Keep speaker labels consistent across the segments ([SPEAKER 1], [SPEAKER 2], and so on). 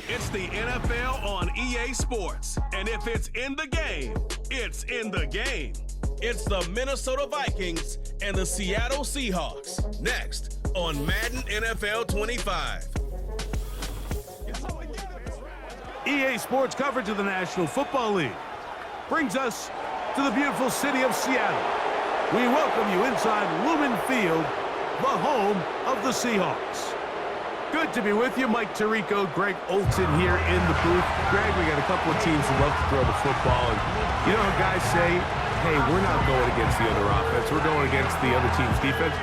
[SPEAKER 1] It's the NFL on EA Sports, and if it's in the game, it's in the game. It's the Minnesota Vikings and the Seattle Seahawks. Next on Madden NFL 25.
[SPEAKER 2] EA Sports coverage of the National Football League brings us to the beautiful city of Seattle. We welcome you inside Lumen Field, the home of the Seahawks. Good to be with you. Mike Tirico, Greg Olson here in the booth. Greg, we got a couple of teams that love to throw the football. And you know how guys say, hey, we're not going against the other offense. We're going against the other team's defense.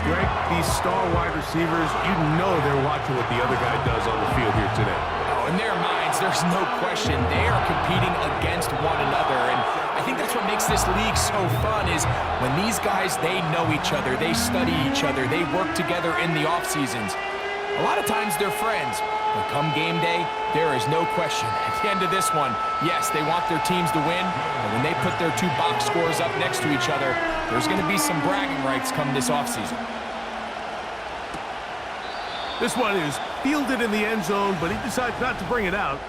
[SPEAKER 2] Greg, these star wide receivers, you know they're watching what the other guy does on the field here today.
[SPEAKER 3] In their minds, there's no question they are competing against one another, and I think that's what makes this league so fun is when these guys, they know each other, they study each other, they work together in the off seasons. A lot of times they're friends, but come game day, there is no question. At the end of this one, yes, they want their teams to win, but when they put their two box scores up next to each other, there's going to be some bragging rights come this offseason.
[SPEAKER 2] This one is fielded in the end zone, but he decides not to bring it out,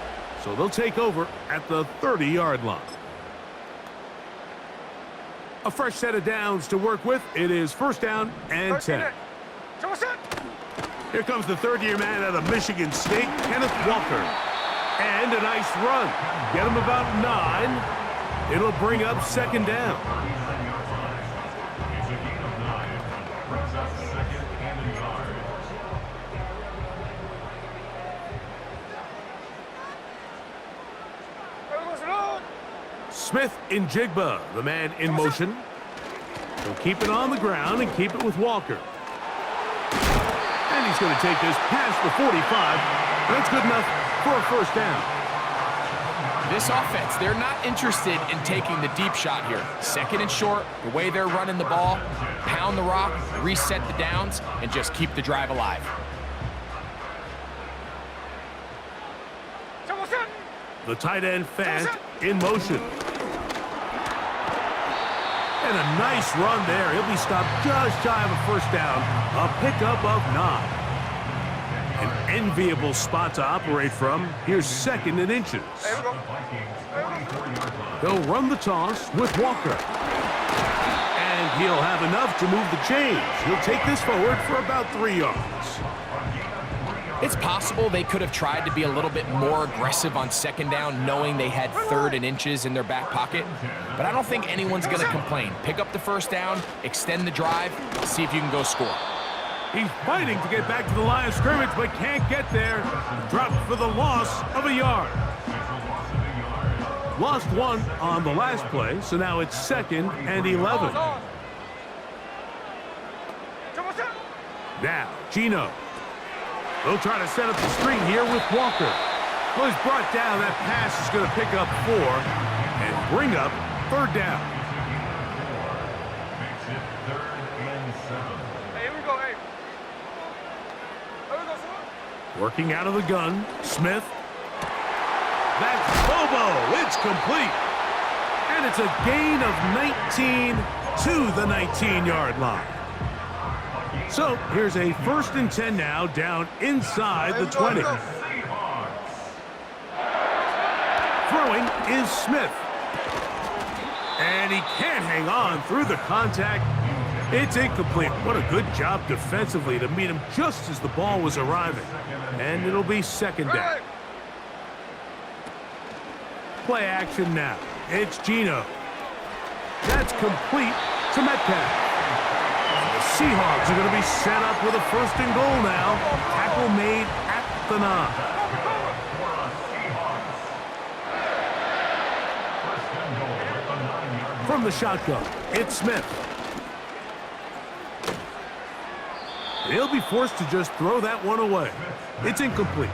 [SPEAKER 2] so they'll take over at the 30-yard line. A fresh set of downs to work with. It is first down and 10. Here comes the third-year man out of Michigan State, Kenneth Walker. And a nice run. Get him about 9. It'll bring up second down. Smith in Jigba, the man in motion. He'll keep it on the ground and keep it with Walker. And he's going to take this past the 45. That's good enough for a first down.
[SPEAKER 3] This offense, they're not interested in taking the deep shot here. Second and short, the way they're running the ball, pound the rock, reset the downs, and just keep the drive alive.
[SPEAKER 2] The tight end Fant in motion. And a nice run there. He'll be stopped just shy of a first down. A pickup of 9. An enviable spot to operate from. Here's second and inches. They'll run the toss with Walker. And he'll have enough to move the chains. He'll take this forward for about 3 yards.
[SPEAKER 3] It's possible they could have tried to be a little bit more aggressive on second down, knowing they had third and inches in their back pocket. But I don't think anyone's going to complain. Pick up the first down, extend the drive, see if you can go score.
[SPEAKER 2] He's fighting to get back to the line of scrimmage, but can't get there. Dropped for the loss of a yard. Lost 1 on the last play, so now it's second and 11. Now, Gino. They'll try to set up the screen here with Walker. Well, he's brought down. That pass is going to pick up 4 and bring up third down.
[SPEAKER 4] Hey, here we go, hey.
[SPEAKER 2] Working out of the gun, Smith. That's Bobo. It's complete. And it's a gain of 19 to the 19-yard line. So here's a first and 10 now, down inside the 20. Throwing is Smith. And he can't hang on through the contact. It's incomplete. What a good job defensively to meet him just as the ball was arriving. And it'll be second down. Play action now. It's Gino. That's complete to Metcalf. Seahawks are going to be set up with a first and goal now. Tackle made at the 9. From the shotgun, it's Smith. He'll be forced to just throw that one away. It's incomplete.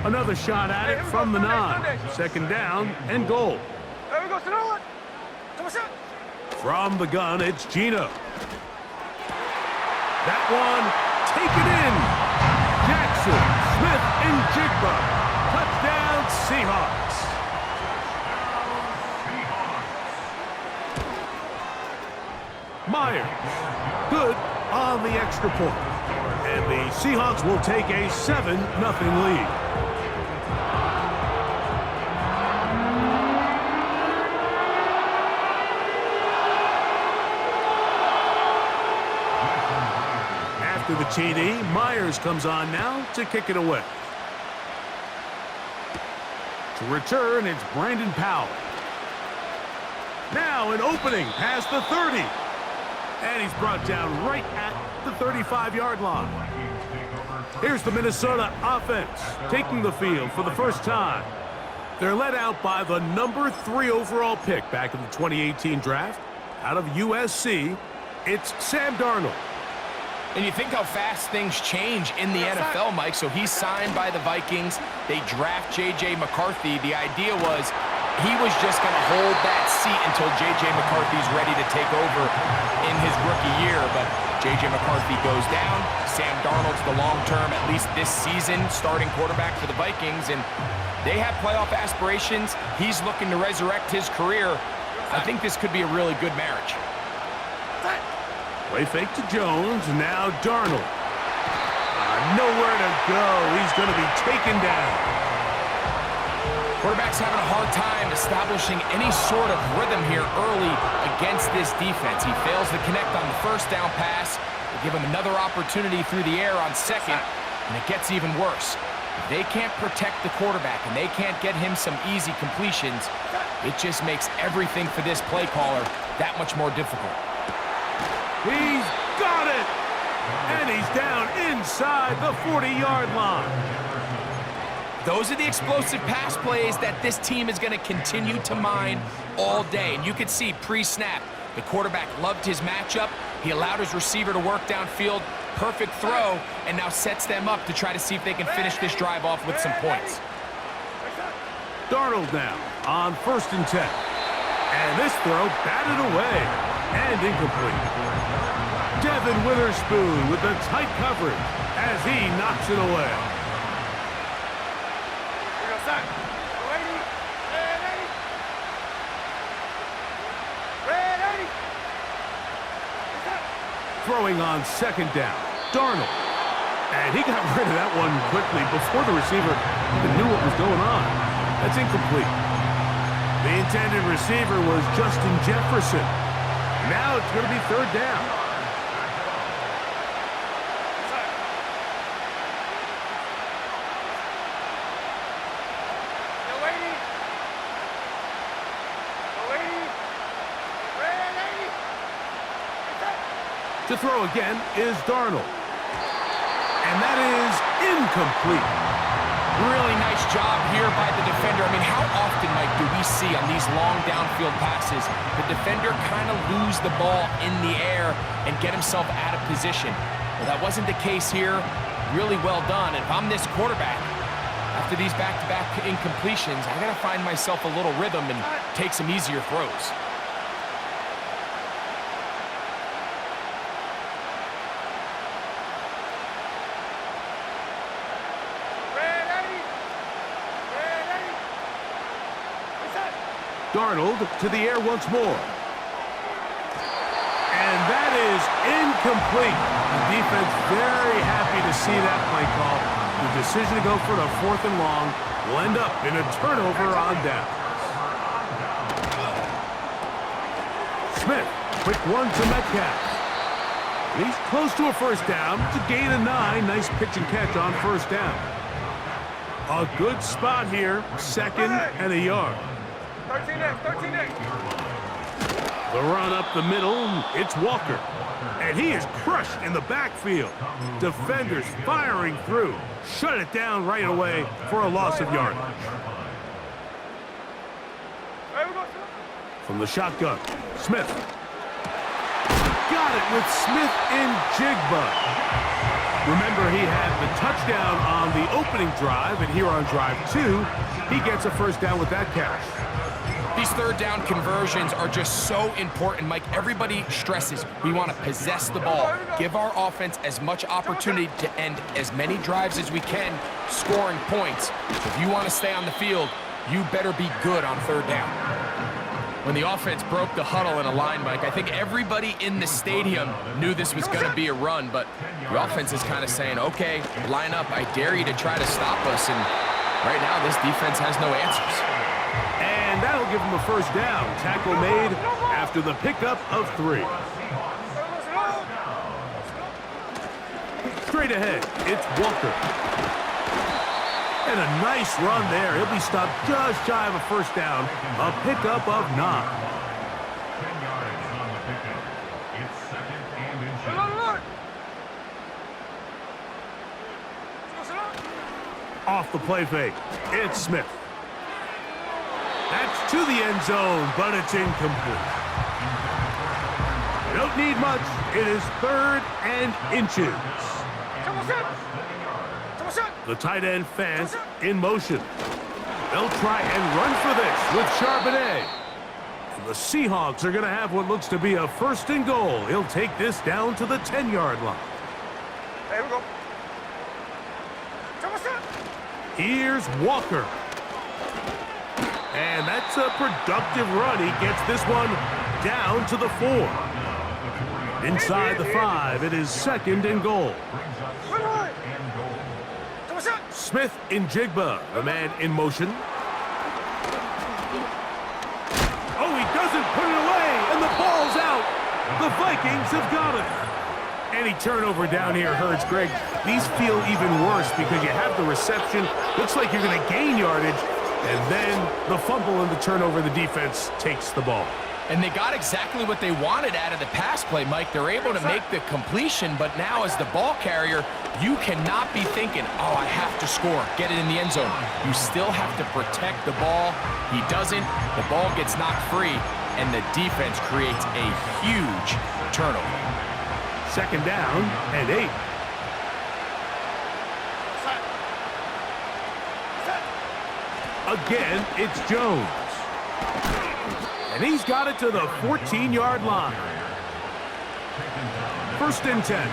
[SPEAKER 2] Another shot at it from the 9. Second down and goal. From the gun, it's Gino. That one, taken in. Jackson, Smith, and Jigba. Touchdown, Seahawks. Myers, good on the extra point. And the Seahawks will take a 7-0 lead. After the TD, Myers comes on now to kick it away. To return, it's Brandon Powell. Now an opening past the 30. And he's brought down right at the 35-yard line. Here's the Minnesota offense taking the field for the first time. They're led out by the number 3 overall pick back in the 2018 draft. Out of USC, it's Sam Darnold.
[SPEAKER 3] And you think how fast things change in the NFL, Mike. So he's signed by the Vikings. They draft J.J. McCarthy. The idea was he was just going to hold that seat until J.J. McCarthy's ready to take over in his rookie year. But J.J. McCarthy goes down. Sam Darnold's the long-term, at least this season, starting quarterback for the Vikings. And they have playoff aspirations. He's looking to resurrect his career. I think this could be a really good marriage.
[SPEAKER 2] Play fake to Jones, now Darnold. Nowhere to go. He's going to be taken down.
[SPEAKER 3] Quarterback's having a hard time establishing any sort of rhythm here early against this defense. He fails to connect on the first down pass. They give him another opportunity through the air on second, and it gets even worse. If they can't protect the quarterback and they can't get him some easy completions, it just makes everything for this play caller that much more difficult.
[SPEAKER 2] He's got it! And he's down inside the 40-yard line.
[SPEAKER 3] Those are the explosive pass plays that this team is going to continue to mine all day. And you can see pre-snap, the quarterback loved his matchup. He allowed his receiver to work downfield. Perfect throw, and now sets them up to try to see if they can finish this drive off with some points.
[SPEAKER 2] Darnold now on 1st and 10. And this throw batted away and incomplete. Devin Witherspoon with the tight coverage as he knocks it away. Throwing on 2nd down, Darnold. And he got rid of that one quickly before the receiver even knew what was going on. That's incomplete. The intended receiver was Justin Jefferson. Now it's going to be 3rd down. To throw again is Darnold. And that is incomplete.
[SPEAKER 3] Really nice job here by the defender. I mean, how often, Mike, do we see on these long downfield passes the defender kind of lose the ball in the air and get himself out of position? Well, that wasn't the case here. Really well done. And if I'm this quarterback, after these back-to-back incompletions, I got to find myself a little rhythm and take some easier throws.
[SPEAKER 2] Darnold to the air once more. And that is incomplete. The defense very happy to see that play call. The decision to go for the 4th and long will end up in a turnover on down. Smith, quick one to Metcalf. He's close to a 1st down. It's a gain of 9. Nice pitch and catch on 1st down. A good spot here. 2nd and a yard.
[SPEAKER 4] 13X.
[SPEAKER 2] The run up the middle, it's Walker. And he is crushed in the backfield. Defenders firing through. Shut it down right away for a loss of yardage. From the shotgun, Smith. Got it with Smith in Jigba. Remember, he had the touchdown on the opening drive, and here on drive 2, he gets a 1st down with that catch.
[SPEAKER 3] These 3rd down conversions are just so important, Mike. Everybody stresses we want to possess the ball, give our offense as much opportunity to end as many drives as we can, scoring points. If you want to stay on the field, you better be good on 3rd down. When the offense broke the huddle in a line, Mike, I think everybody in the stadium knew this was going to be a run, but the offense is kind of saying, okay, line up, I dare you to try to stop us, and right now this defense has no answers.
[SPEAKER 2] And that'll give them a first down. Tackle made after the pickup of 3. Straight ahead, it's Walker. And a nice run there. He'll be stopped just shy of a first down. A pickup of 9.
[SPEAKER 4] 10 yards on the pickup. It's 2nd and inches.
[SPEAKER 2] Off the play fake, it's Smith. That's to the end zone, but it's incomplete. They don't need much. It is 3rd and inches. The tight end fans in motion. They'll try and run for this with Charbonnet. And the Seahawks are going to have what looks to be a 1st and goal. He'll take this down to the 10-yard line.
[SPEAKER 4] Here we go.
[SPEAKER 2] Here's Walker. And that's a productive run. He gets this one down to the 4. Inside the 5, it is 2nd and goal. Smith in Jigba, the man in motion. Oh, he doesn't put it away, and the ball's out. The Vikings have got it. Any turnover down here hurts, Greg. These feel even worse because you have the reception. Looks like you're going to gain yardage, and then the fumble and the turnover, the defense takes the ball.
[SPEAKER 3] And they got exactly what they wanted out of the pass play, Mike. They're able to make the completion, but now as the ball carrier, you cannot be thinking, oh, I have to score, get it in the end zone. You still have to protect the ball. He doesn't. The ball gets knocked free, and the defense creates a huge turnover.
[SPEAKER 2] 2nd down and 8. Again, it's Jones. And he's got it to the 14-yard line. 1st and 10.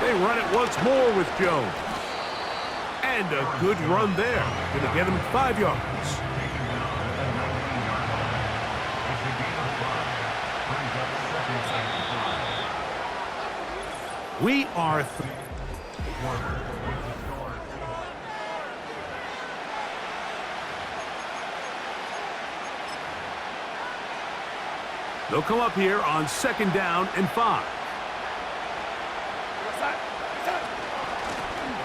[SPEAKER 2] They run it once more with Jones. And a good run there. Going to get him 5 yards. We are... They'll come up here on 2nd down and 5.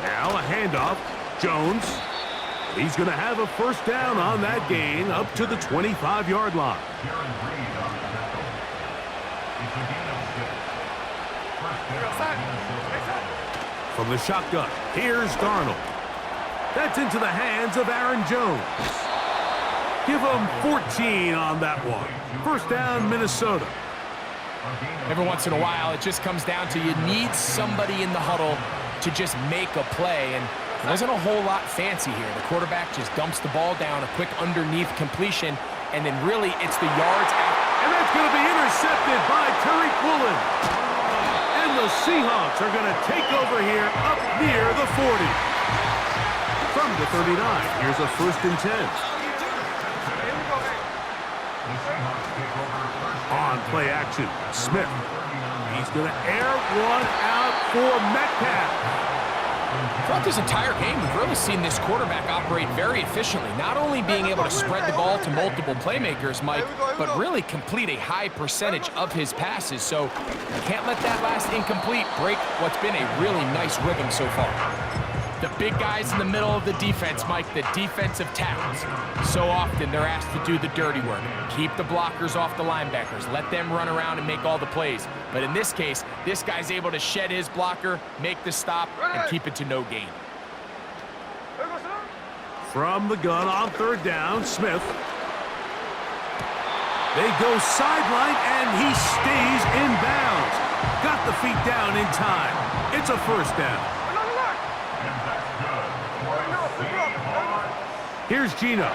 [SPEAKER 2] Now a handoff. Jones. He's going to have a 1st down on that gain up to the 25-yard line. From the shotgun, here's Darnold. That's into the hands of Aaron Jones. Give him 14 on that one. 1st down, Minnesota.
[SPEAKER 3] Every once in a while, it just comes down to you need somebody in the huddle to just make a play, and there wasn't a whole lot fancy here. The quarterback just dumps the ball down, a quick underneath completion, and then really it's the yards after.
[SPEAKER 2] And that's going to be intercepted by Tariq Woolen. And the Seahawks are going to take over here up near the 40. From the 39, here's a 1st and 10. On play action, Smith. He's going to air one out for Metcalf.
[SPEAKER 3] Throughout this entire game, we've really seen this quarterback operate very efficiently, not only being able to spread the ball to multiple playmakers, Mike, but really complete a high percentage of his passes. So you can't let that last incomplete break what's been a really nice rhythm so far. The big guys in the middle of the defense, Mike, the defensive tackles. So often they're asked to do the dirty work. Keep the blockers off the linebackers. Let them run around and make all the plays. But in this case, this guy's able to shed his blocker, make the stop, and keep it to no gain.
[SPEAKER 2] From the gun on 3rd down, Smith. They go sideline, and he stays in bounds. Got the feet down in time. It's a 1st down. Here's Gino.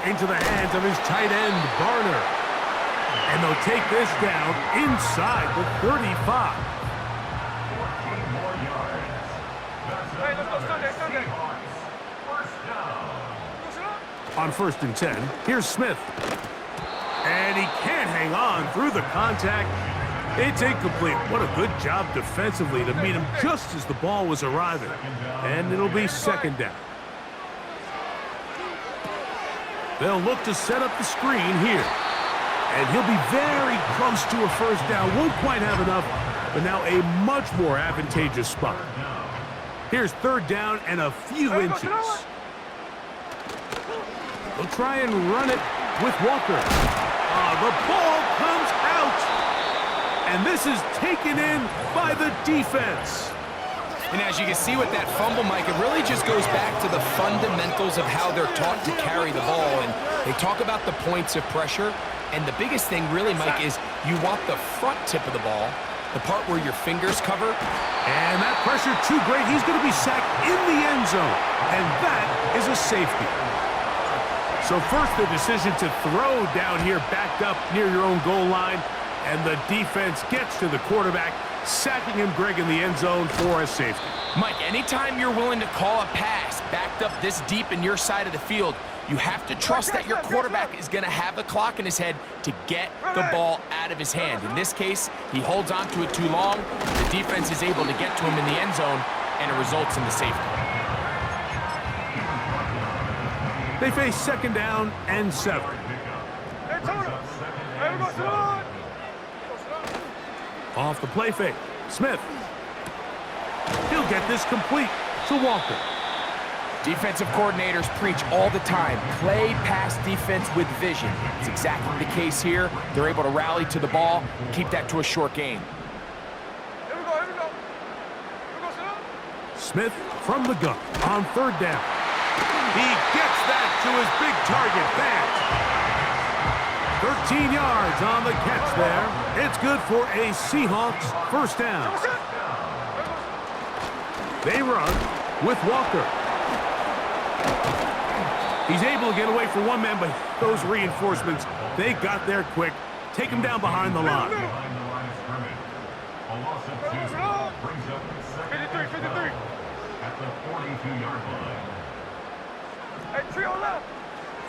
[SPEAKER 2] Into the hands of his tight end, Barner. And they'll take this down inside the 35.
[SPEAKER 4] Hey, let's go Sunday.
[SPEAKER 2] On 1st and 10, here's Smith. And he can't hang on through the contact. It's incomplete. What a good job defensively to meet him just as the ball was arriving. And it'll be 2nd down. They'll look to set up the screen here. And he'll be very close to a 1st down. Won't quite have enough, but now a much more advantageous spot. Here's 3rd down and a few inches. They'll try and run it with Walker. The ball comes out. And this is taken in by the defense.
[SPEAKER 3] And as you can see with that fumble, Mike, it really just goes back to the fundamentals of how they're taught to carry the ball. And they talk about the points of pressure. And the biggest thing really, Mike, is you want the front tip of the ball, the part where your fingers cover.
[SPEAKER 2] And that pressure too great. He's going to be sacked in the end zone. And that is a safety. So first the decision to throw down here backed up near your own goal line. And the defense gets to the quarterback, sacking him, Greg, in the end zone for a safety.
[SPEAKER 3] Mike, anytime you're willing to call a pass backed up this deep in your side of the field, you have to trust that your quarterback is going to have the clock in his head to get the ball out of his hand. In this case, he holds on to it too long. The defense is able to get to him in the end zone, and it results in the safety.
[SPEAKER 2] They face 2nd down and 7. Off the play fake, Smith. He'll get this complete to Walker.
[SPEAKER 3] Defensive coordinators preach all the time, play pass defense with vision. It's exactly the case here. They're able to rally to the ball, keep that to a short game.
[SPEAKER 2] Smith from the gun on 3rd down. He gets that to his big target, Bant. 13 yards on the catch there. It's good for a Seahawks 1st down. They run with Walker. He's able to get away from one man, but those reinforcements, they got there quick. Take him down behind the line.
[SPEAKER 4] A loss of 2 brings up 2nd down at the 42-yard line.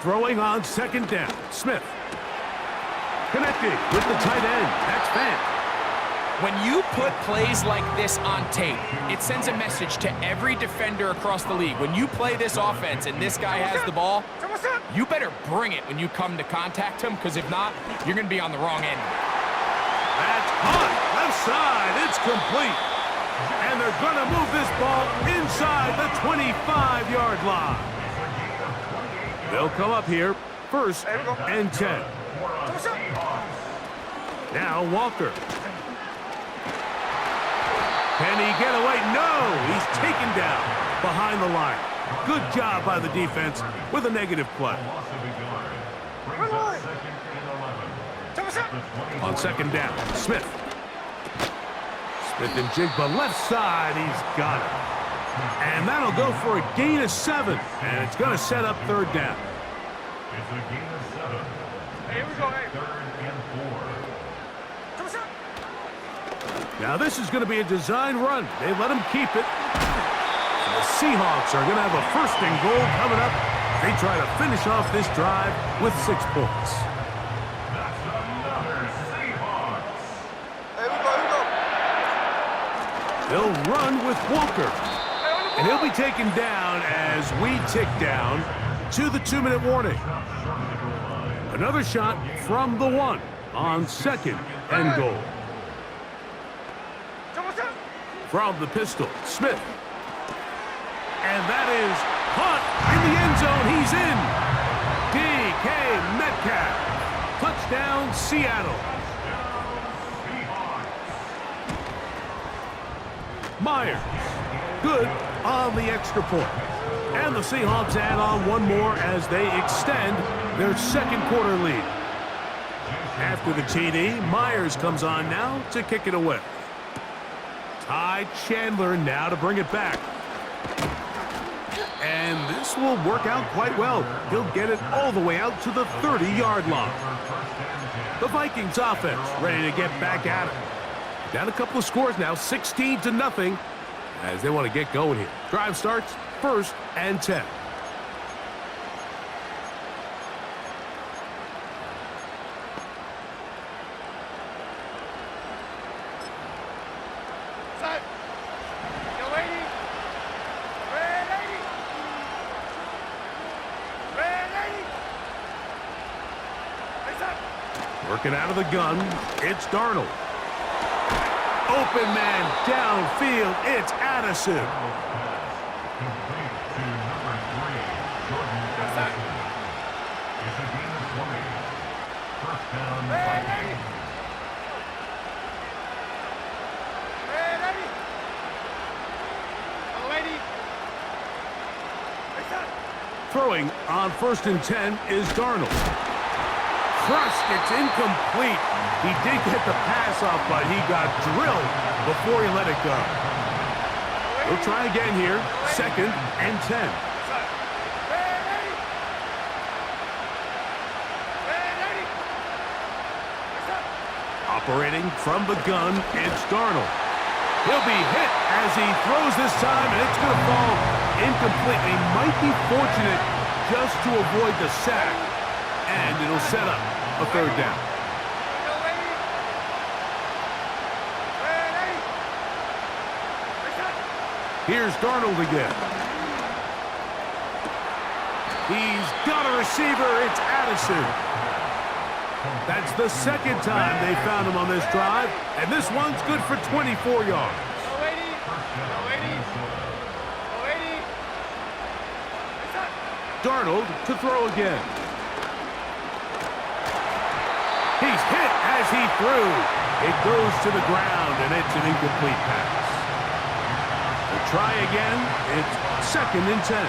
[SPEAKER 2] Throwing on 2nd down, Smith. Connected with the tight end. That's Bant.
[SPEAKER 3] When you put plays like this on tape, it sends a message to every defender across the league. When you play this offense and this guy has the ball, you better bring it when you come to contact him, because if not, you're going to be on the wrong end.
[SPEAKER 2] That's hot. Left side. It's complete. And they're going to move this ball inside the 25-yard line. They'll come up here 1st and 10. Now Walker. Can he get away? No! He's taken down behind the line. Good job by the defense with a negative play. On 2nd down, Smith. Smith and Jigba left side. He's got it. And that'll go for a gain of 7. And it's going to set up 3rd down.
[SPEAKER 4] It's a gain of 7. Here we go. 3rd and 4.
[SPEAKER 2] Now this is going to be a design run. They let him keep it. And the Seahawks are going to have a 1st and goal coming up. They try to finish off this drive with 6 points.
[SPEAKER 4] That's another Seahawks.
[SPEAKER 2] They'll run with Walker. And he'll be taken down as we tick down to the 2-minute warning. Another shot from the 1 on 2nd and goal. From the pistol, Smith. And that is caught in the end zone. He's in. DK Metcalf. Touchdown, Seattle. Myers. Good on the extra point. And the Seahawks add on one more as they extend their 2nd quarter lead. After the TD, Myers comes on now to kick it away. Ty Chandler now to bring it back. And this will work out quite well. He'll get it all the way out to the 30-yard line. The Vikings offense ready to get back at it. Down a couple of scores now, 16-0, as they want to get going here. Drive starts 1st and 10. Working out of the gun, it's Darnold. Open man downfield, it's Addison.
[SPEAKER 4] Complete to number 3, Jordan Addison. It's a gain of 20. First down, Vikings.
[SPEAKER 2] Throwing on 1st and 10 is Darnold. Crushed, it's incomplete. He did get the pass off, but he got drilled before he let it go. We'll try again here, 2nd and 10. Operating from the gun, it's Darnold. He'll be hit as he throws this time, and it's going to fall incomplete. He might be fortunate just to avoid the sack, and it'll set up a 3rd down. Here's Darnold again. He's got a receiver. It's Addison. That's the 2nd time they found him on this drive, and this one's good for 24 yards. Darnold to throw again. He's hit as he threw. It goes to the ground, and it's an incomplete pass. We'll try again. It's 2nd and 10.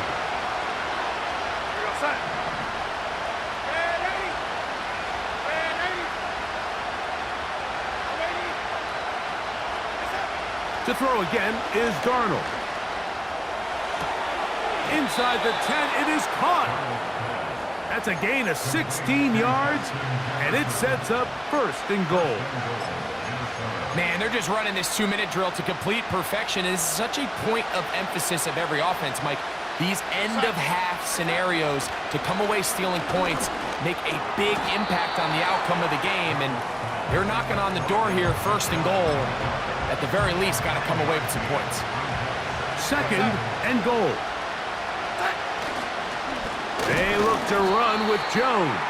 [SPEAKER 2] To throw again is Darnold. Inside the 10, it is caught. That's a gain of 16 yards, and it sets up 1st and goal.
[SPEAKER 3] Man, they're just running this 2-minute drill to complete perfection. It's such a point of emphasis of every offense, Mike. These end-of-half scenarios to come away stealing points make a big impact on the outcome of the game, and they're knocking on the door here, 1st and goal. At the very least, got to come away with some points.
[SPEAKER 2] 2nd and goal. They look to run with Jones.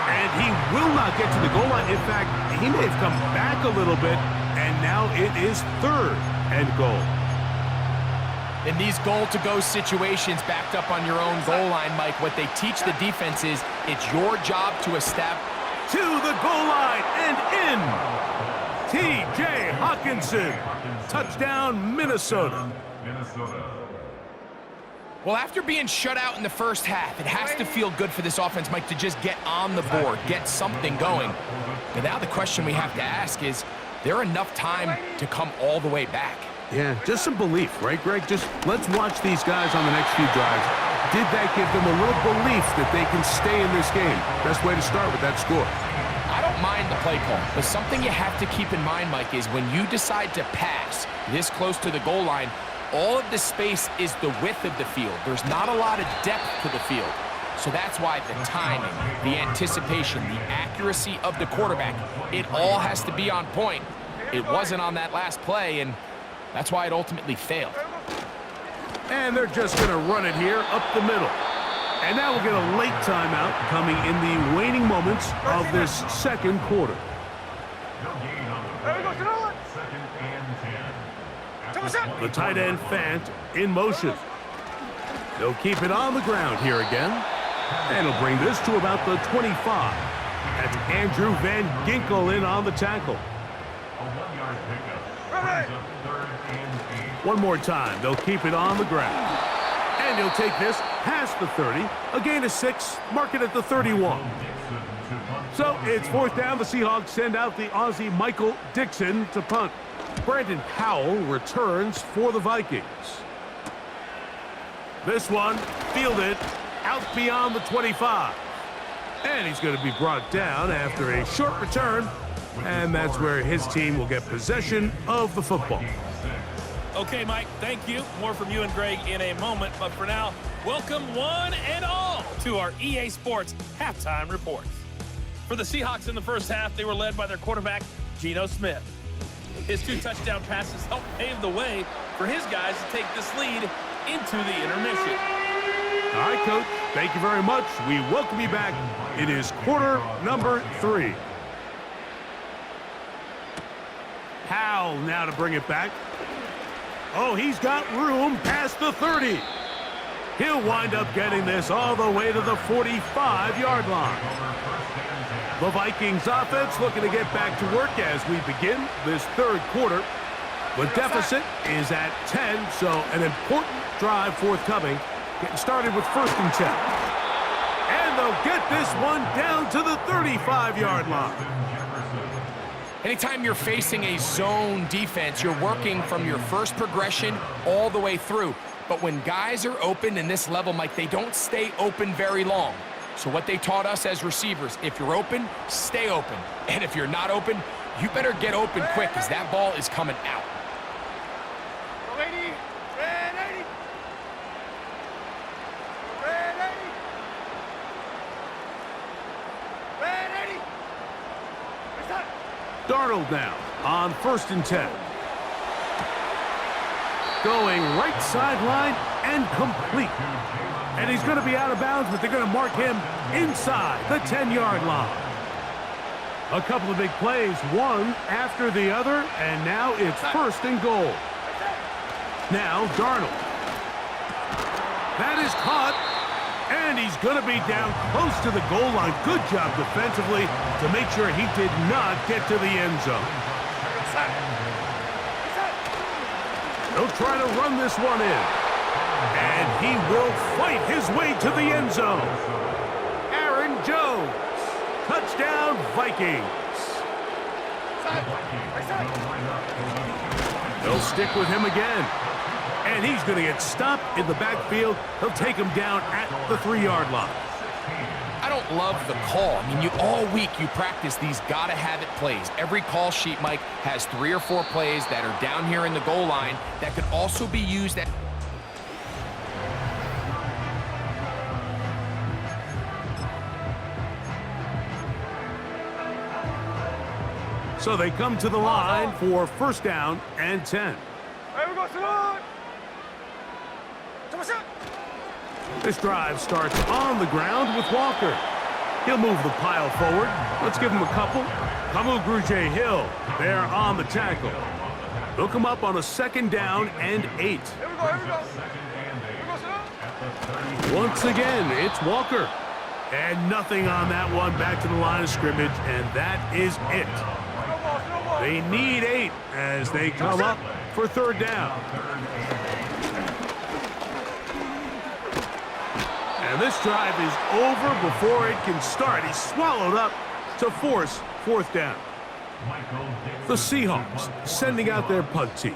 [SPEAKER 2] And he will not get to the goal line. In fact, he may have come back a little bit, and now it is 3rd and goal.
[SPEAKER 3] In these goal-to-go situations backed up on your own goal line, Mike, what they teach the defense is it's your job to establish.
[SPEAKER 2] To the goal line and in. T.J. Hawkinson. Touchdown, Minnesota.
[SPEAKER 3] Well, after being shut out in the 1st half, it has to feel good for this offense, Mike, to just get on the board, get something going. But now the question we have to ask is there enough time to come all the way back?
[SPEAKER 2] Yeah, just some belief, right, Greg? Just let's watch these guys on the next few drives. Did that give them a little belief that they can stay in this game? Best way to start with that score.
[SPEAKER 3] I don't mind the play call, but something you have to keep in mind, Mike, is when you decide to pass this close to the goal line, all of the space is the width of the field. There's not a lot of depth to the field. So that's why the timing, the anticipation, the accuracy of the quarterback, it all has to be on point. It wasn't on that last play, and that's why it ultimately failed.
[SPEAKER 2] And they're just going to run it here up the middle. And now we'll get a late timeout coming in the waning moments of this 2nd quarter. The tight end Fant in motion. They'll keep it on the ground here again. And he'll bring this to about the 25. That's Andrew Van Ginkel in on the tackle. One more time. They'll keep it on the ground. And he'll take this past the 30. A gain of 6. Mark it at the 31. So it's 4th down. The Seahawks send out the Aussie Michael Dixon to punt. Brandon Powell returns for the Vikings. This one fielded out beyond the 25. And he's going to be brought down after a short return. And that's where his team will get possession of the football.
[SPEAKER 5] Okay, Mike, thank you. More from you and Greg in a moment. But for now, welcome one and all to our EA Sports Halftime Reports. For the Seahawks in the 1st half, they were led by their quarterback, Geno Smith. His 2 touchdown passes helped pave the way for his guys to take this lead into the intermission.
[SPEAKER 2] All right, Coach. Thank you very much. We welcome you back. It is quarter number 3. Powell now to bring it back. Oh, he's got room past the 30. He'll wind up getting this all the way to the 45-yard line. The Vikings offense looking to get back to work as we begin this third quarter. The deficit is at 10, so an important drive forthcoming. Getting started with 1st and 10. And they'll get this one down to the 35-yard line.
[SPEAKER 3] Anytime you're facing a zone defense, you're working from your first progression all the way through. But when guys are open in this level, Mike, they don't stay open very long. So what they taught us as receivers, if you're open, stay open. And if you're not open, you better get open quick because that ball is coming out.
[SPEAKER 2] Darnold now on 1st and 10. Going right sideline and complete. And he's going to be out of bounds, but they're going to mark him inside the 10-yard line. A couple of big plays, one after the other, and now it's 1st and goal. Now Darnold. That is caught, and he's going to be down close to the goal line. Good job defensively to make sure he did not get to the end zone. He'll try to run this one in. And he will fight his way to the end zone. Aaron Jones. Touchdown, Vikings. They'll stick with him again. And he's going to get stopped in the backfield. He'll take him down at the 3-yard line.
[SPEAKER 3] I don't love the call. I mean, all week you practice these gotta-have-it plays. Every call sheet, Mike, has 3 or 4 plays that are down here in the goal line that could also be used at...
[SPEAKER 2] So they come to the line for 1st down and 10. This drive starts on the ground with Walker. He'll move the pile forward. Let's give him a couple. Kamu Grugier-Hill there on the tackle. They'll come up on a 2nd down and 8. Once again, it's Walker. And nothing on that one, back to the line of scrimmage, and that is it. They need 8 as they come up for 3rd down. And this drive is over before it can start. He's swallowed up to force 4th down. The Seahawks sending out their punt team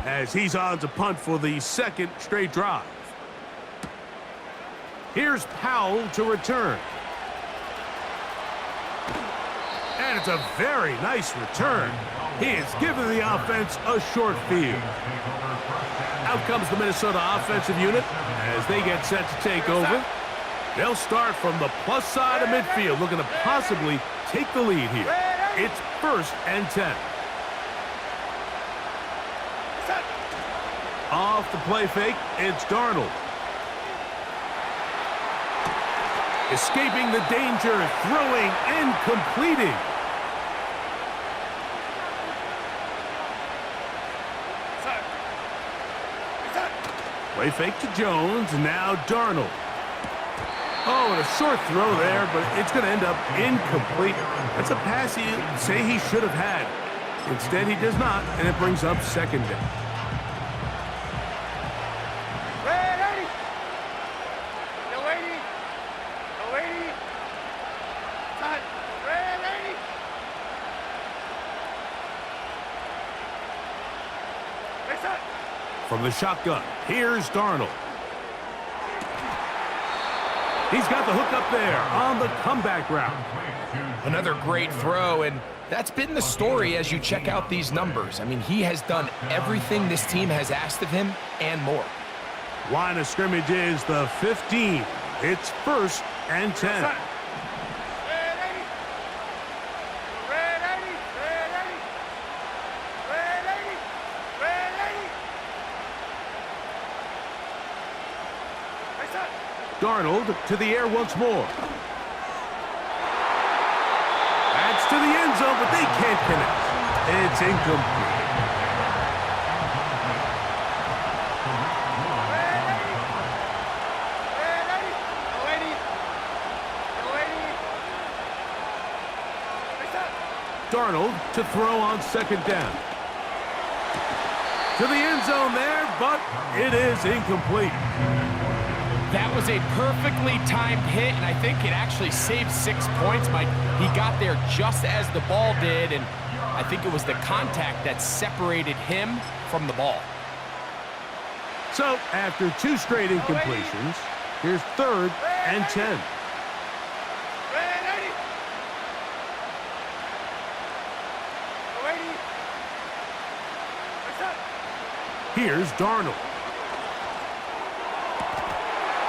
[SPEAKER 2] as he's on to punt for the 2nd straight drive. Here's Powell to return. And it's a very nice return. He has given the offense a short field. Out comes the Minnesota offensive unit as they get set to take over. They'll start from the plus side of midfield, looking to possibly take the lead here. It's 1st and 10. Off the play fake, it's Darnold. Escaping the danger, throwing and completing. Play fake to Jones, and now Darnold. Oh, and a short throw there, but it's going to end up incomplete. That's a pass he'd say he should have had. Instead, he does not, and it brings up 2nd down. From the shotgun, here's Darnold. He's got the hook up there on the comeback route.
[SPEAKER 3] Another great throw, and that's been the story as you check out these numbers. I mean, he has done everything this team has asked of him and more.
[SPEAKER 2] Line of scrimmage is the 15. It's 1st and 10. Darnold to the air once more. That's to the end zone, but they can't connect. It's incomplete. Darnold to throw on second down. To the end zone there, but it is incomplete.
[SPEAKER 3] That was a perfectly timed hit, and I think it actually saved 6 points, Mike. He got there just as the ball did, and I think it was the contact that separated him from the ball.
[SPEAKER 2] So, after 2 straight incompletions, here's 3rd and 10. Here's Darnold.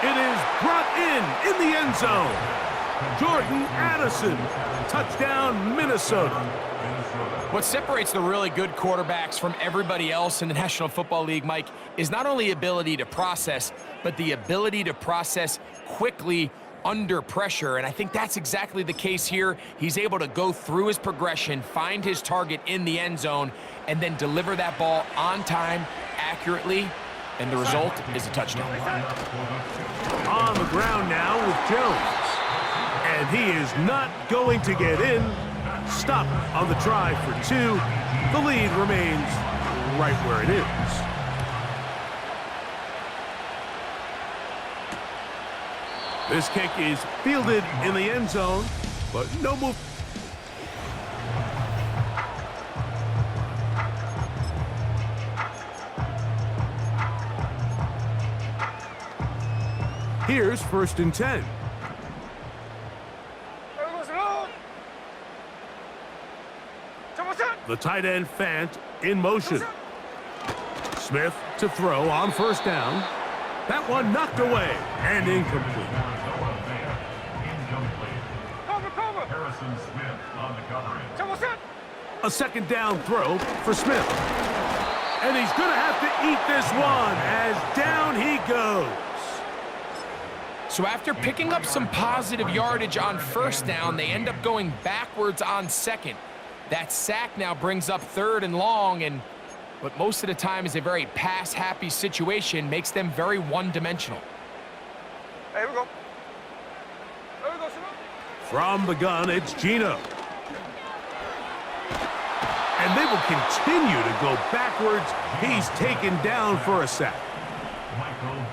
[SPEAKER 2] It is brought in the end zone. Jordan Addison, touchdown Minnesota.
[SPEAKER 3] What separates the really good quarterbacks from everybody else in the National Football League, Mike, is not only ability to process, but the ability to process quickly under pressure, and I think that's exactly the case here. He's able to go through his progression, find his target in the end zone, and then deliver that ball on time, accurately, and the result is a touchdown.
[SPEAKER 2] On the ground now with Jones, and he is not going to get in. Stop on the try for 2. The lead remains right where it is. This kick is fielded in the end zone, but no move. Here's 1st and 10. The tight end Fant in motion. Smith to throw on 1st down. That one knocked away and incomplete.
[SPEAKER 4] Harrison Smith on the coverage.
[SPEAKER 2] A 2nd down throw for Smith. And he's going to have to eat this one as down he goes.
[SPEAKER 3] So after picking up some positive yardage on 1st down, they end up going backwards on 2nd. That sack now brings up 3rd and long, and what most of the time is a very pass-happy situation makes them very one-dimensional.
[SPEAKER 6] Here we go.
[SPEAKER 2] From the gun, it's Gino. And they will continue to go backwards. He's taken down for a sack.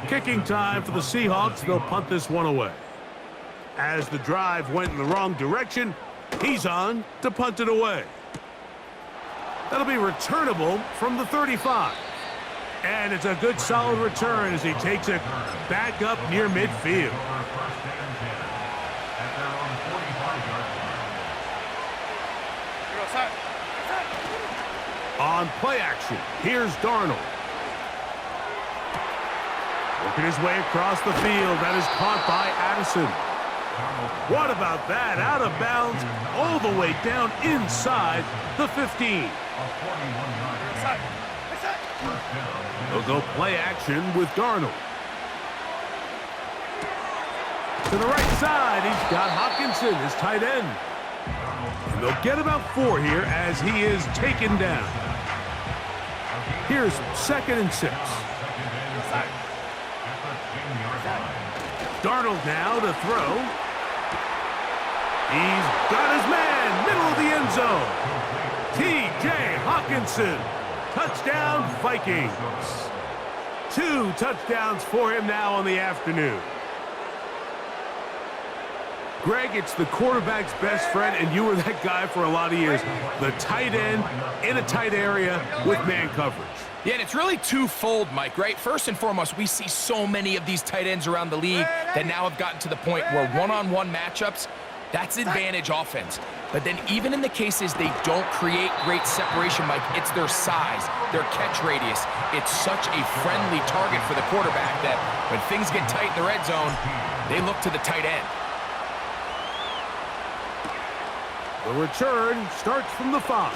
[SPEAKER 2] Kicking time for the Seahawks. They'll punt this one away. As the drive went in the wrong direction, he's on to punt it away. That'll be returnable from the 35. And it's a good solid return as he takes it back up near midfield. On play action, here's Darnold. Working his way across the field. That is caught by Addison. What about that? Out of bounds, all the way down inside the 15. They'll go play action with Darnold. To the right side, he's got Hockenson, his tight end. And they'll get about 4 here as he is taken down. Here's 2nd and 6. Darnold now to throw. He's got his man, middle of the end zone. T.J. Hockenson, touchdown Vikings. 2 touchdowns for him now on the afternoon. Greg, it's the quarterback's best friend, and you were that guy for a lot of years. The tight end in a tight area with man coverage.
[SPEAKER 3] Yeah, and it's really twofold, Mike, right? First and foremost, we see so many of these tight ends around the league that now have gotten to the point where one-on-one matchups, that's advantage offense. But then even in the cases they don't create great separation, Mike, it's their size, their catch radius. It's such a friendly target for the quarterback that when things get tight in the red zone, they look to the tight end.
[SPEAKER 2] The return starts from the 5.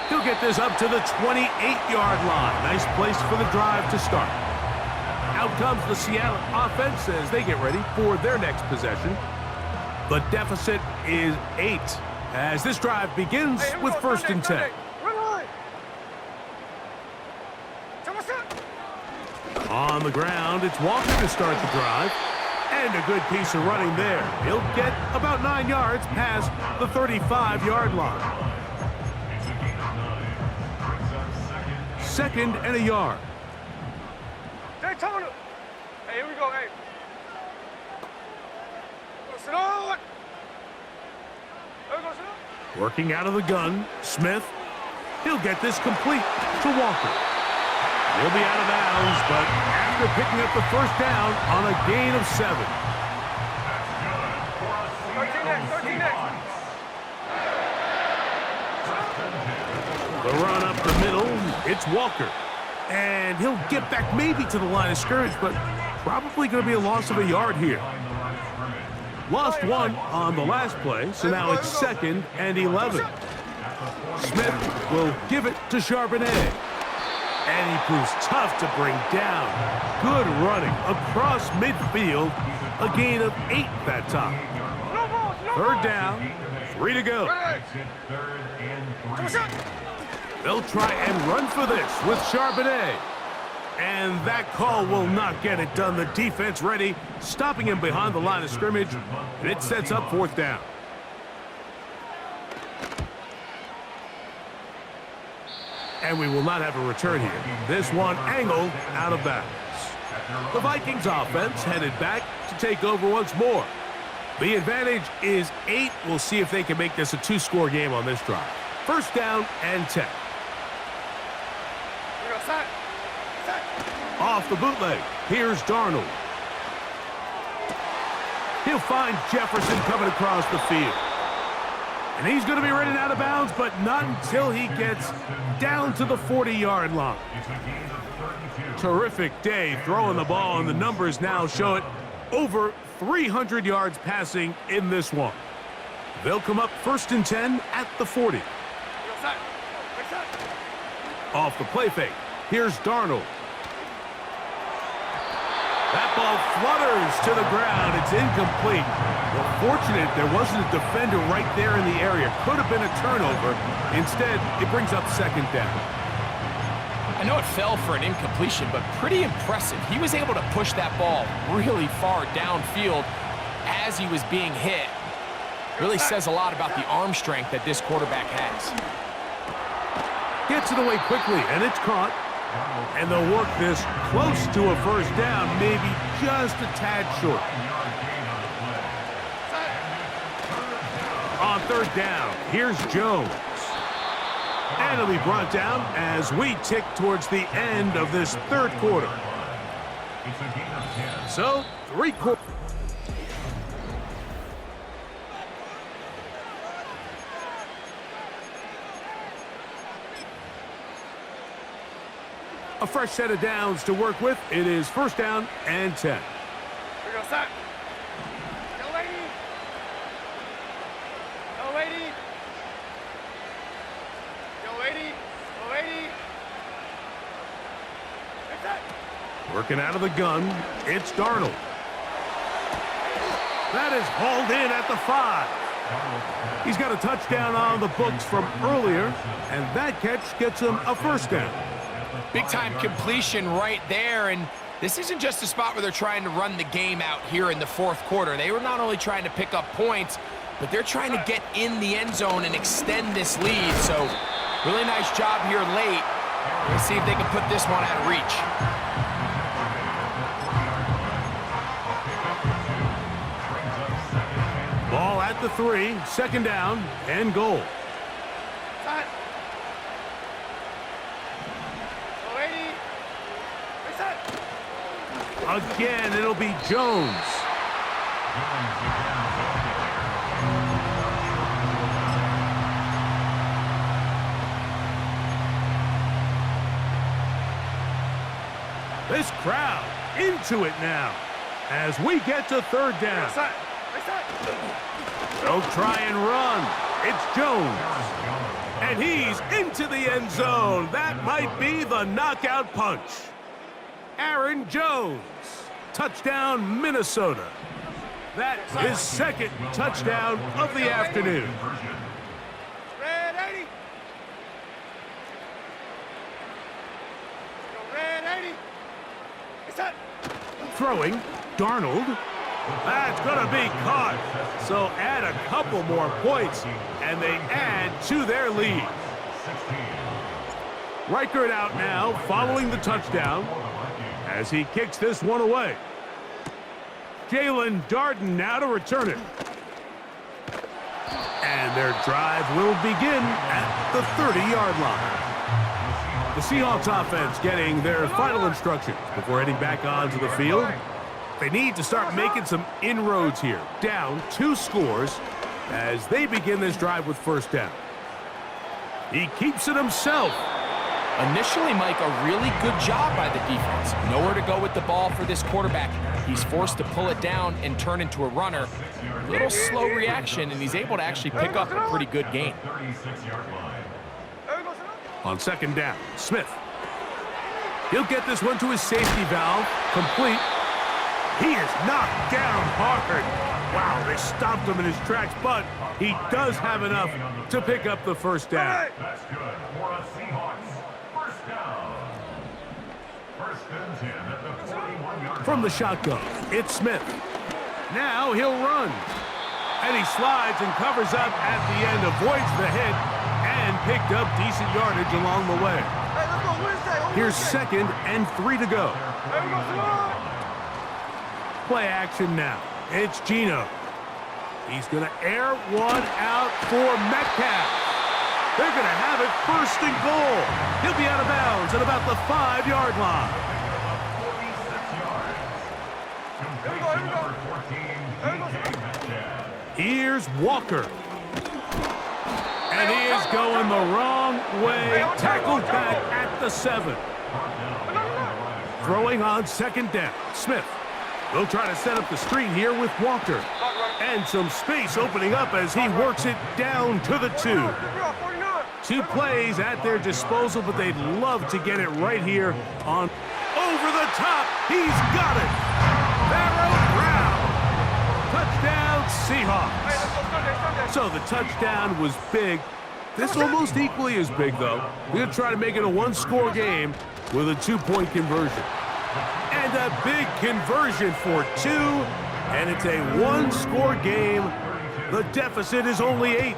[SPEAKER 2] He'll get this up to the 28-yard line. Nice place for the drive to start. Out comes the Seattle offense as they get ready for their next possession. The deficit is 8. as this drive begins with first and 10. On the ground, it's Walker to start the drive. And a good piece of running there. He'll get about 9 yards past the 35-yard line. Second and a yard.
[SPEAKER 6] Daytona. Hey, here we go, hey. Go sit on. There we go, sit on.
[SPEAKER 2] Working out of the gun, Smith. He'll get this complete to Walker. He'll be out of bounds, but after picking up the first down on a gain of 7.
[SPEAKER 6] 13 next.
[SPEAKER 2] The run up the middle, it's Walker. And he'll get back maybe to the line of scrimmage, but probably going to be a loss of a yard here. Lost 1 on the last play, so now it's 2nd and 11. Smith will give it to Charbonnet. And he proves tough to bring down. Good running across midfield. A gain of 8 that time. Third down, 3 to go. They'll try and run for this with Charbonnet. And that call will not get it done. The defense ready, stopping him behind the line of scrimmage. And it sets up 4th down. And we will not have a return here. This one angled out of bounds. The Vikings offense headed back to take over once more. The advantage is 8. We'll see if they can make this a 2-score game on this drive. First down and 10. Off the bootleg, here's Darnold. He'll find Jefferson coming across the field. And he's going to be running out of bounds, but not until he gets down to the 40-yard line. Terrific day throwing the ball, and the numbers now show it over 300 yards passing in this one. They'll come up first and 10 at the 40. Off the play fake, here's Darnold. That ball flutters to the ground. It's incomplete. Well, fortunate there wasn't a defender right there in the area. Could have been a turnover. Instead, it brings up 2nd down.
[SPEAKER 3] I know it fell for an incompletion, but pretty impressive. He was able to push that ball really far downfield as he was being hit. Really says a lot about the arm strength that this quarterback has.
[SPEAKER 2] Gets it away quickly, and it's caught. And they'll work this close to a first down, maybe just a tad short. On 3rd down, here's Jones. And it'll be brought down as we tick towards the end of this 3rd quarter. So, 3 quarters. A fresh set of downs to work with. It is first down and 10.
[SPEAKER 6] Here we go, set. Go, lady. Go, lady. Go, lady. Go, lady. Get that.
[SPEAKER 2] Working out of the gun, it's Darnold. That is hauled in at the 5. He's got a touchdown on the books from earlier, and that catch gets him a first down.
[SPEAKER 3] Big-time completion right there, and this isn't just a spot where they're trying to run the game out here in the 4th quarter. They were not only trying to pick up points, but they're trying to get in the end zone and extend this lead. So, really nice job here late. Let's see if they can put this one out of reach.
[SPEAKER 2] Ball at the 3, 2nd down and goal. Again, it'll be Jones. This crowd into it now as we get to 3rd down. They'll try and run. It's Jones. And he's into the end zone. That might be the knockout punch. Aaron Jones. Touchdown, Minnesota. That is 2nd touchdown of the afternoon. Throwing, Darnold. That's going to be caught. So add a couple more points, and they add to their lead. Reichert out now, following the touchdown, as he kicks this one away. Jalen Darden now to return it. And their drive will begin at the 30-yard line. The Seahawks offense getting their final instructions before heading back onto the field. They need to start making some inroads here. Down 2 scores as they begin this drive with first down. He keeps it himself.
[SPEAKER 3] Initially, Mike, a really good job by the defense. Nowhere to go with the ball for this quarterback. He's forced to pull it down and turn into a runner. A little slow reaction, and he's able to actually pick up a pretty good gain.
[SPEAKER 2] On second down, Smith. He'll get this one to his safety valve. Complete. He is knocked down hard. Wow, they stopped him in his tracks, but he does have enough to pick up the first down.
[SPEAKER 4] That's good for a Seahawks. First down. First and 10 at the 41-yard
[SPEAKER 2] From the shotgun, it's Smith. Now he'll run. And he slides and covers up at the end, avoids the hit, and picked up decent yardage along the way. Here's 2nd and 3 to go. Play action now. It's Gino. He's going to air one out for Metcalf. They're going to have it 1st and goal. He'll be out of bounds at about the 5-yard line.
[SPEAKER 4] 46 yards.
[SPEAKER 2] Here's Walker. And he is going the wrong way. Tackled back at the 7. Throwing on 2nd down. Smith. They'll try to set up the screen here with Walker. And some space opening up as he works it down to the 2. 2 plays at their disposal, but they'd love to get it right here on over the top. He's got it. Barrow Brown. Touchdown, Seahawks. So the touchdown was big. This almost equally as big, though. We're going to try to make it a 1-score game with a 2-point conversion. And a big conversion for 2. And it's a 1-score game. The deficit is only 8.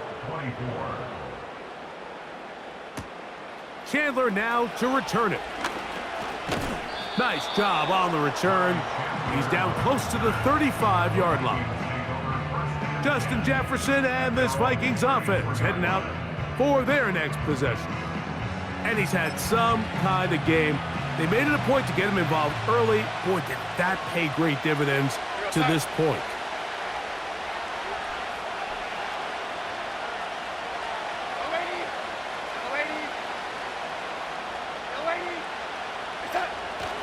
[SPEAKER 2] Chandler now to return it. Nice job on the return. He's down close to the 35-yard line. Justin Jefferson and this Vikings offense heading out for their next possession. And he's had some kind of game. They made it a point to get him involved early. Boy, did that pay great dividends to this point.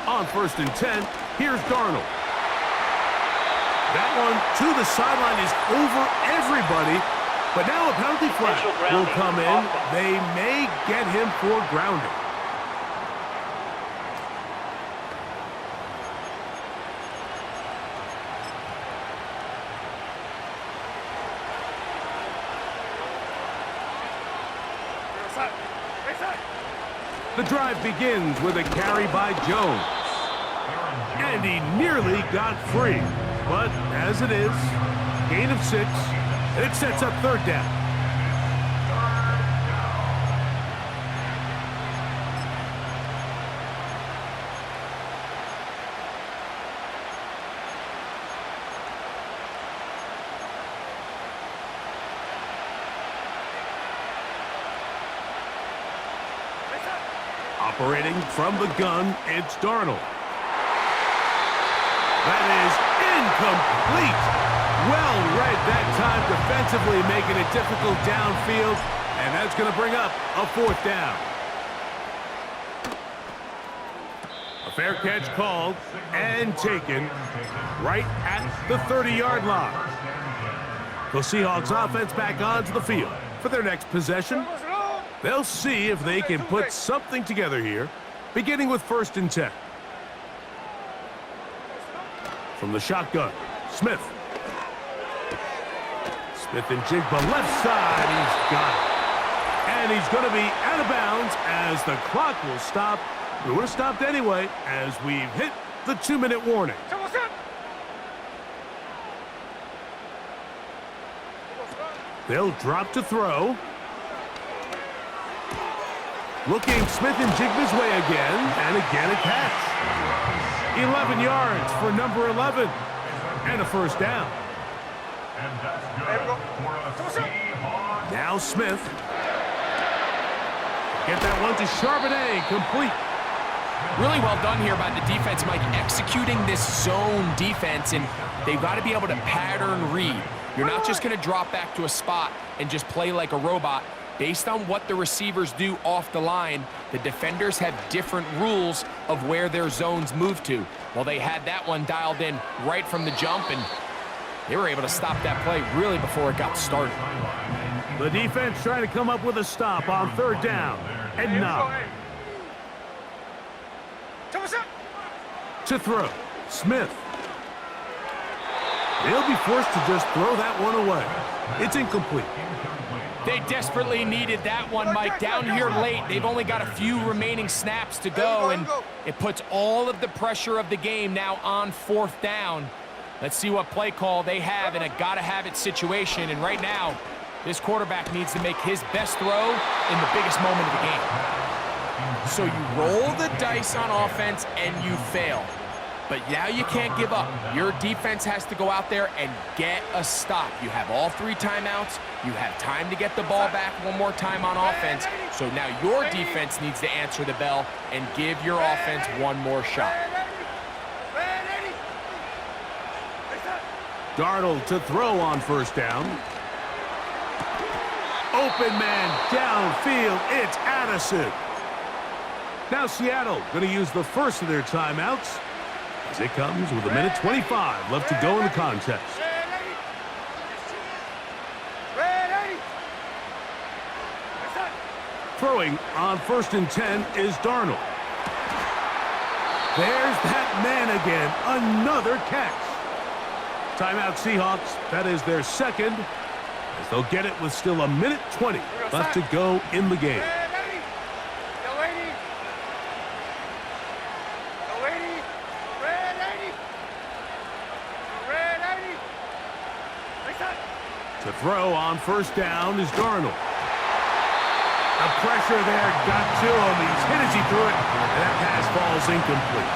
[SPEAKER 2] On 1st and 10, here's Darnold. That one to the sideline is over everybody, but now a penalty flag will come in. They may get him for grounding. The drive begins with a carry by Jones. And he nearly got free. But as it is, gain of 6, and it sets up 3rd down. Operating from the gun, it's Darnold. That is incomplete. Well read that time defensively, making it difficult downfield, and that's going to bring up a 4th down. A fair catch called and taken right at the 30-yard line. The Seahawks offense back onto the field for their next possession. They'll see if they can put something together here, beginning with 1st and 10. From the shotgun, Smith. Smith and Jigba left side. He's got it. And he's going to be out of bounds as the clock will stop. It would have stopped anyway as we've hit the 2-minute warning. They'll drop to throw. Looking Smith and Jigba's way again, and again a catch. 11 yards for number 11, and a first down.
[SPEAKER 4] And that's good for a Seahawks.
[SPEAKER 2] Now Smith. Get that one to Charbonnet, complete.
[SPEAKER 3] Really well done here by the defense, Mike, executing this zone defense, and they've got to be able to pattern read. You're not just going to drop back to a spot and just play like a robot. Based on what the receivers do off the line, the defenders have different rules of where their zones move to. Well, they had that one dialed in right from the jump, and they were able to stop that play really before it got started.
[SPEAKER 2] The defense trying to come up with a stop on 3rd down. And now to throw. Smith. They'll be forced to just throw that one away. It's incomplete.
[SPEAKER 3] They desperately needed that one, Mike. Down here late, they've only got a few remaining snaps to go, and it puts all of the pressure of the game now on 4th down. Let's see what play call they have in a gotta-have-it situation, and right now, this quarterback needs to make his best throw in the biggest moment of the game. So you roll the dice on offense, and you fail. But now you can't give up. Your defense has to go out there and get a stop. You have all 3 timeouts. You have time to get the ball back one more time on offense. So now your defense needs to answer the bell and give your offense one more shot.
[SPEAKER 2] Darnold to throw on 1st down. Open man downfield. It's Addison. Now Seattle going to use the first of their timeouts, as it comes with 1:25 left to go in the contest. Throwing on 1st and 10 is Darnold. There's that man again. Another catch. Timeout Seahawks. That is their second, as they'll get it with still 1:20 left to go in the game. To throw on 1st down is Darnold. The pressure there got to him. He's hit as he threw it, and that pass falls incomplete.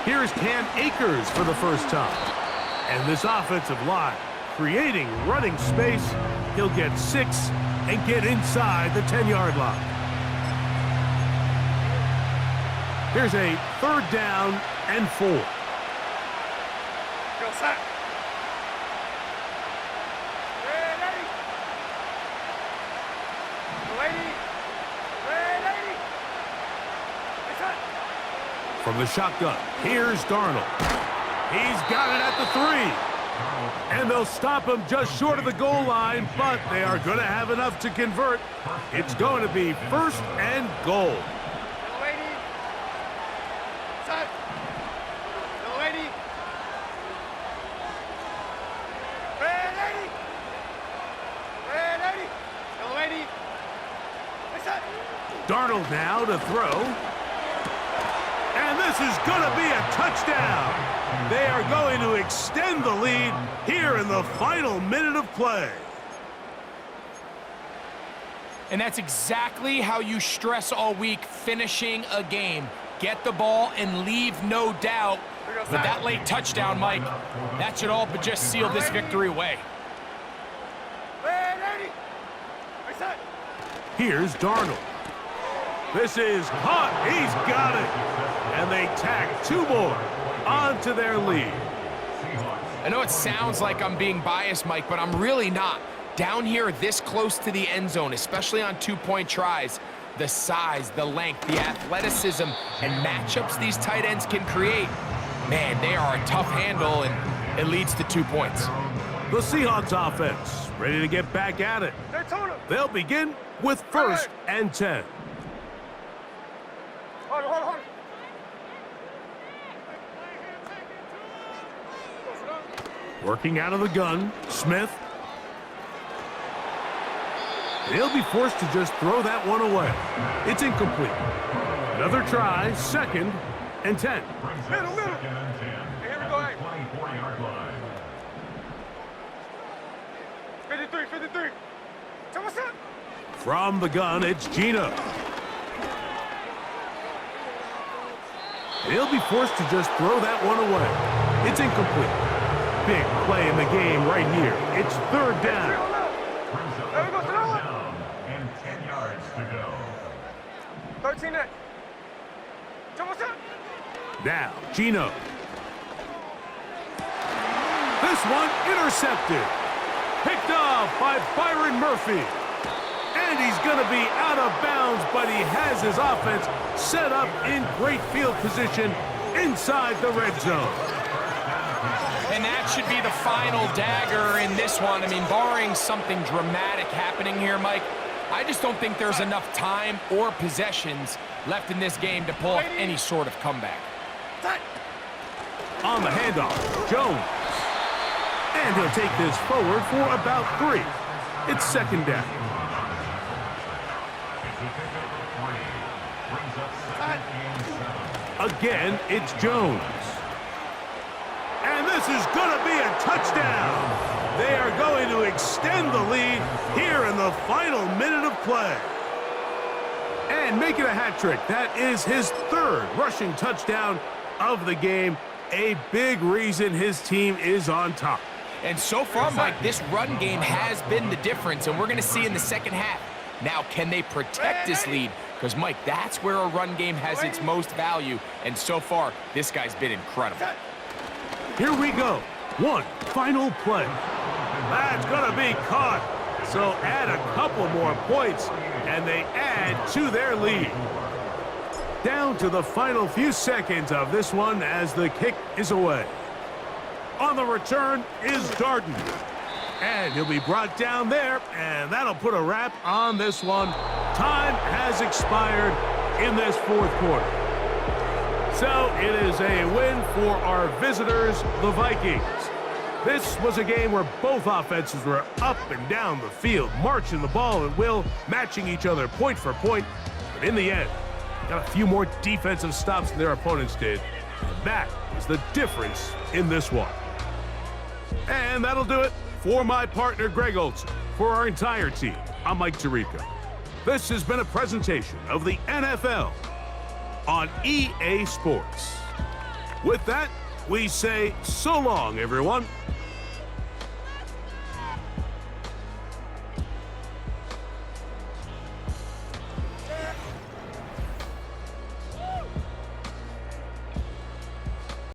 [SPEAKER 2] Here's Cam Akers for the first time. And this offensive line creating running space. He'll get 6 and get inside the 10-yard line. Here's a 3rd down and 4. From the shotgun, here's Darnold. He's got it at the 3. And they'll stop him just short of the goal line, but they are going to have enough to convert. It's going to be 1st and goal. Darnold now to throw. And this is going to be a touchdown. They are going to extend the lead here in the final minute of play.
[SPEAKER 3] And that's exactly how you stress all week, finishing a game. Get the ball and leave no doubt. With that late touchdown, Mike, that should all but just seal this victory away.
[SPEAKER 2] Here's Darnold. This is caught. He's got it. And they tack 2 more onto their lead.
[SPEAKER 3] I know it sounds like I'm being biased, Mike, but I'm really not. Down here this close to the end zone, especially on 2-point tries, the size, the length, the athleticism, and matchups these tight ends can create, man, they are a tough handle, and it leads to 2 points.
[SPEAKER 2] The Seahawks offense ready to get back at it. They'll begin with 1st and 10. Working out of the gun, Smith. They'll be forced to just throw that one away. It's incomplete. Another try, 2nd and 10.
[SPEAKER 6] Middle. Hey, here we go, hey.
[SPEAKER 4] 24-yard line.
[SPEAKER 6] 53. Tell what's up?
[SPEAKER 2] From the gun, it's Gino. They'll be forced to just throw that one away. It's incomplete. Big play in the game right here. It's 3rd down.
[SPEAKER 6] There we go,
[SPEAKER 4] Down and 10 yards to go.
[SPEAKER 6] 13 net. Tell what's up?
[SPEAKER 2] Now, Gino. This one intercepted. Picked off by Byron Murphy. And he's going to be out of bounds, but he has his offense set up in great field position inside the red zone.
[SPEAKER 3] And that should be the final dagger in this one. I mean, barring something dramatic happening here, Mike, I just don't think there's enough time or possessions left in this game to pull off any sort of comeback.
[SPEAKER 2] On the handoff, Jones. And he'll take this forward for about 3. It's 2nd down. Again, it's Jones. And this is going to be a touchdown. They are going to extend the lead here in the final minute of play. And make it a hat trick. That is his 3rd rushing touchdown of the game. A big reason his team is on top.
[SPEAKER 3] And so far, Mike, this run game has been the difference, and we're going to see in the second half. Now, can they protect this lead? Because, Mike, that's where a run game has its most value, and so far, this guy's been incredible.
[SPEAKER 2] Here we go. One final play. That's going to be caught. So add a couple more points, and they add to their lead. Down to the final few seconds of this one as the kick is away. On the return is Darden. And he'll be brought down there, and that'll put a wrap on this one. Time has expired in this 4th quarter. So it is a win for our visitors, the Vikings. This was a game where both offenses were up and down the field, marching the ball at will, matching each other point for point. But in the end, they got a few more defensive stops than their opponents did. And that was the difference in this one. And that'll do it for my partner, Greg Olson. For our entire team, I'm Mike Tirico. This has been a presentation of the NFL on EA Sports. With that, we say so long, everyone.